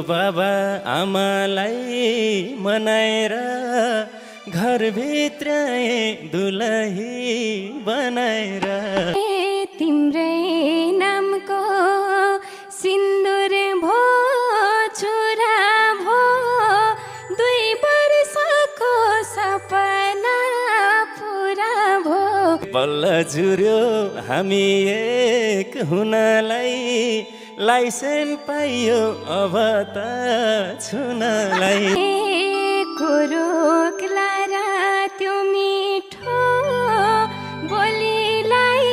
बाबा आमालाई मनाएर घरभित्र दुलही बनाएर तिम्रै नामको सिन्दुर भो चुरा भो 2 वर्षको सपना पुरा भो बल्ल जुर्यो हामी एक हुनलाई लाइसेन्स पाइयो अब त छुनलाई कुरुक्ला र त्यो मिठो बोलीलाई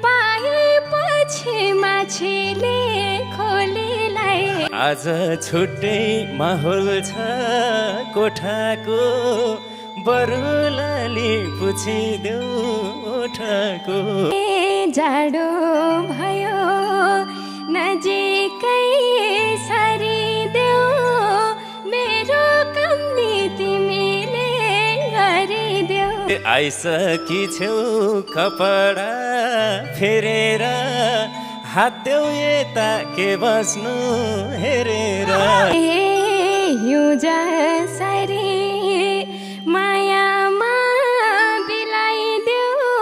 पाएपछि माछीले खोलीलाई आज छुट्टै माहौल छ कोठाको बरुलाली पुछिदेऊ ओठको जाडो भयो नजिकै सरिदेऊ मेरो कमी तिमीले गरिदेऊ आइसकी छेउ कपडा फेरेर हात देऊ यता के बस्नु हेरेर यो जसरी मायामा बिलाइदेऊ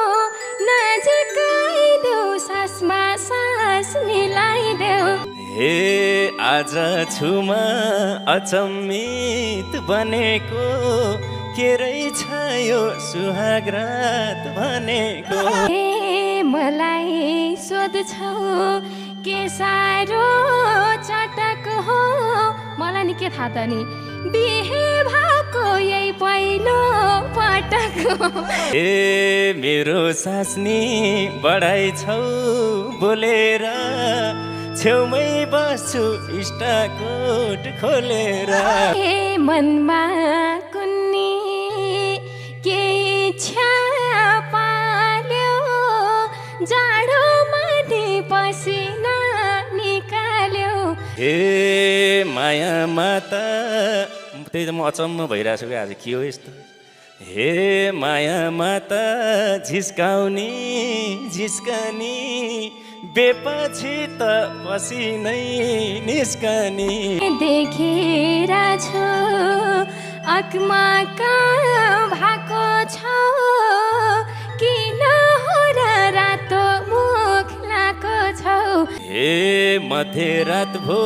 नजिकाइदेऊ सासमा सास मिलाइदेऊ हे आज छुमा अचम्मित बनेको के रहेछ यो सुहागरात भनेको हे मलाई सोध्छौ के साह्रो चटक हो मलाई नि के थाहा त नि बिहे भएको यही पहिलो पटक हो ए मेरो सास्नी बढाइ छौ बोलेर छेउमै बस्छु इष्टकोट खोलेर हे मनमा कुन्नी के इच्छा पाल्यो जाडोमा पसिना निकाल्यो हे माया माता त्यही त म अचम्म भइरहेको छु क्या आज के हो यस्तो हे माया माता झिस्काउने झिस्कानी बेपछि त पसिनै निस्कनी देखेर छु अकमाका भएको छ किन हो र रातो मुख लाको छौ हे मध्यरात भो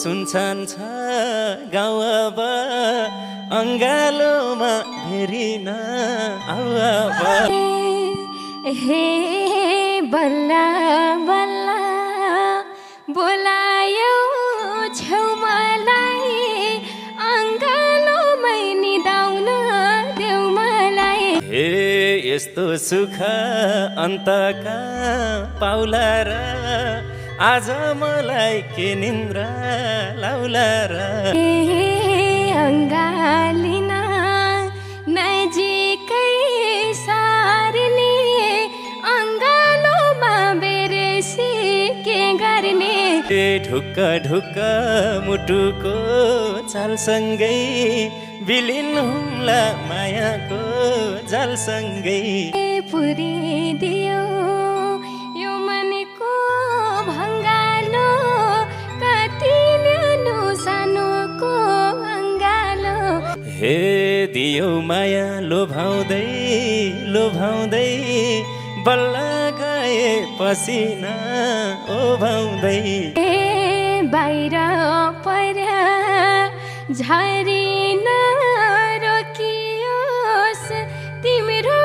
सुनसान छ गाउँ अब अङ्गालोमा भेरिन आऊ हे बल्ल बल्ल बोलायो छेउमालाई अङ्गालोमै निदाउन देऊ मलाई हे यस्तो सुख अन्तका पाउला र आज मलाई के निन्द्रा लाउला र अङ्गालिन नजिकै सार्ने अङ्गालोमा बेरेसी के गर्ने ढुक्क ढुक्क मुटुको चालसँगै बिलिन हुम्ला मायाको जालसँगै पुरिदियो यो मनको भङ्गालो कति न्यानो सानोको अङ्गालो हे दियो माया लोभाउँदै लोभाउँदै बल्ल गए पसिना ओभाउँदै बाहिर पर्या झरिन रोकियोस् तिम्रो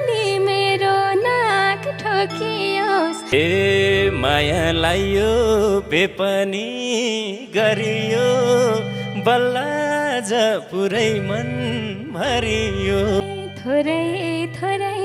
नि मेरो नाक ठोकियोस् हे मायालाई यो बेपनी गरियो बल्ल ज पुरै मन भरियो थोरै थोरै